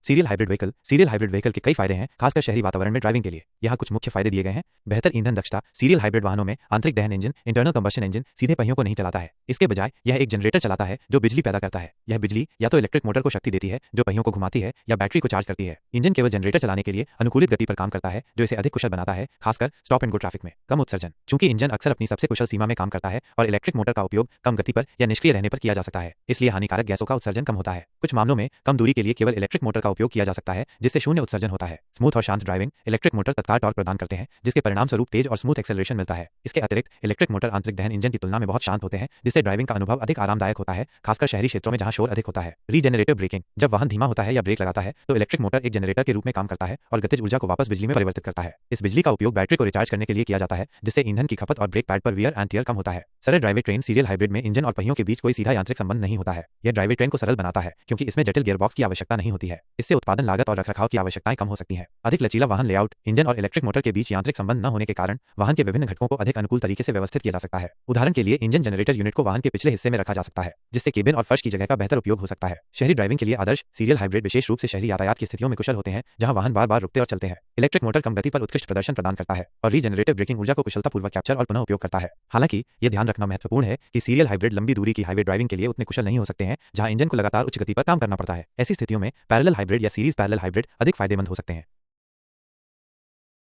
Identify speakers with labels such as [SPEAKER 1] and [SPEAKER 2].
[SPEAKER 1] Serial hybrid vehicle के कई फायदे हैं, खासकर शहरी वातावरण में ड्राइविंग के लिए। यहाँ कुछ मुख्य फायदे दिए गए हैं। बेहतर ईंधन दक्षता। सीरियल हाइब्रिड वाहनों में आंतरिक दहन इंजन इंटरनल कंबशन इंजन सीधे पहियों को नहीं चलाता है। इसके बजाय यह एक जनरेटर चलाता है जो बिजली पैदा करता है। यह बिजली या तो इलेक्ट्रिक मोटर को शक्ति देती है जो पहियों को घुमाती है, या बैटरी को चार्ज करती है। इंजन केवल जनरेटर चलाने के लिए अनुकूलित गति पर काम करता है, जो इसे अधिक कुशल बनाता है, खासकर स्टॉप एंड गो ट्रैफिक में। कम उत्सर्जन। चूंकि इंजन अक्सर अपनी सबसे कुशल सीमा में काम करता है और इलेक्ट्रिक मोटर का उपयोग कम गति पर या निष्क्रिय रहने पर किया जा सकता है, इसलिए हानिकारक गैसों का उत्सर्जन कम होता है। कुछ मामलों में कम दूरी के लिए केवल इलेक्ट्रिक मोटर का उपयोग किया जा सकता है, जिससे शून्य उत्सर्जन होता है। स्मूथ और शांत ड्राइविंग। इलेक्ट्रिक मोटर तत्काल टॉर्क प्रदान करते हैं, जिसके परिणामस्वरूप तेज और स्मूथ एक्सेलरेशन मिलता है। इसके अतिरिक्त इलेक्ट्रिक मोटर आंतरिक दहन इंजन की तुलना में बहुत शांत होते हैं, जिससे ड्राइविंग का अनुभव अधिक आरामदायक होता है, खासकर शहरी क्षेत्रों में जहां शोर अधिक होता है। Regenerative braking. जब वाहन धीमा होता है या ब्रेक लगाता है तो इलेक्ट्रिक मोटर एक जनरेटर के रूप में काम करता है और गतिज ऊर्जा को वापस बिजली में परिवर्तित करता है। इस बिजली का उपयोग बैटरी को रिचार्ज करने के लिए किया जाता है, जिससे ईंधन की खपत और ब्रेक पैड पर वियर एंड टियर कम होता है। सरल ड्राइव ट्रेन। सीरियल हाइब्रिड में इंजन और पहियों के बीच कोई सीधा यांत्रिक संबंध नहीं होता है। यह ड्राइव ट्रेन को सरल बनाता है क्योंकि इसमें जटिल गियरबॉक्स की आवश्यकता नहीं होती है। इससे उत्पादन लागत और रखरखाव की आवश्यकताएं कम हो सकती हैं। अधिक लचीला वाहन लेआउट। इंजन और इलेक्ट्रिक मोटर के बीच यांत्रिक संबंध न होने के कारण वाहन के विभिन्न घटकों को अधिक अनुकूल तरीके से व्यवस्थित किया जा सकता है। उदाहरण के लिए इंजन जनरेटर यूनिट को वाहन के पिछले हिस्से में रखा जा सकता है, जिससे केबिन और फर्श की जगह का बेहतर उपयोग हो सकता है। शहरी ड्राइविंग के लिए आदर्श। सीरियल हाइब्रिड विशेष रूप से शहरी यातायात की स्थितियों में कुशल होते हैं, जहां वाहन बार बार रुकते और चलते हैं। इलेक्ट्रिक मोटर कम गति पर उत्कृष्ट प्रदर्शन प्रदान करता है और रीजनरेटिव ब्रेकिंग ऊर्जा को कुशलतापूर्वक कैप्चर और पुनः उपयोग करता है। हालांकि यह ध्यान रखना महत्वपूर्ण है कि सीरियल हाइब्रिड लंबी दूरी की हाईवे ड्राइविंग के लिए उतने कुशल नहीं हो सकते हैं, जहां इंजन को लगातार उच्च गति पर काम करना पड़ता है। ऐसी स्थितियों में पैरेलल हाइब्रिड या सीरीज पैरेलल हाइब्रिड अधिक फायदेमंद हो सकते हैं।